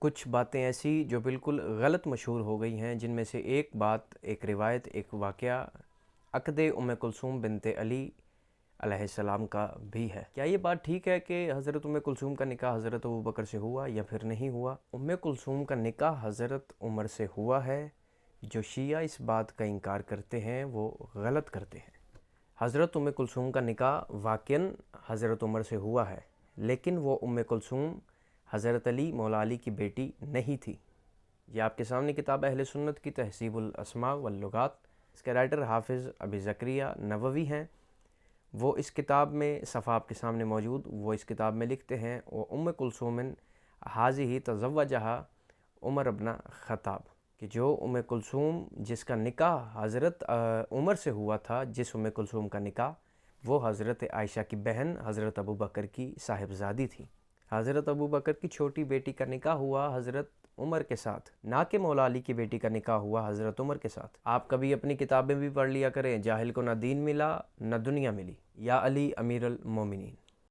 کچھ باتیں ایسی جو بالکل غلط مشہور ہو گئی ہیں، جن میں سے ایک بات، ایک روایت، ایک واقعہ عقد ام کلثوم بنت علی علیہ السلام کا بھی ہے۔ کیا یہ بات ٹھیک ہے کہ حضرت ام کلثوم کا نکاح حضرت ابوبکر سے ہوا یا پھر نہیں ہوا؟ ام کلثوم کا نکاح حضرت عمر سے ہوا ہے۔ جو شیعہ اس بات کا انکار کرتے ہیں وہ غلط کرتے ہیں۔ حضرت ام کلثوم کا نکاح واقعاً حضرت عمر سے ہوا ہے، لیکن وہ ام کلثوم حضرت علی مولا علی کی بیٹی نہیں تھی۔ یہ آپ کے سامنے کتاب اہل سنت کی تہذیب الاسماء واللغات، اس کے رائٹر حافظ ابی زکریا نووی ہیں۔ وہ اس کتاب میں صفحہ آپ کے سامنے موجود، وہ اس کتاب میں لکھتے ہیں ام کلثوم حاذہ تزوجہا عمر بن خطاب، کہ جو ام کلثوم جس کا نکاح حضرت عمر سے ہوا تھا، جس ام کلثوم کا نکاح وہ حضرت عائشہ کی بہن حضرت ابوبکر کی صاحبزادی تھی۔ حضرت ابوبکر کی چھوٹی بیٹی کا نکاح ہوا حضرت عمر کے ساتھ، نہ کہ مولا علی کی بیٹی کا نکاح ہوا حضرت عمر کے ساتھ۔ آپ کبھی اپنی کتابیں بھی پڑھ لیا کریں، جاہل کو نہ دین ملا نہ دنیا ملی، یا علی امیر المومنین۔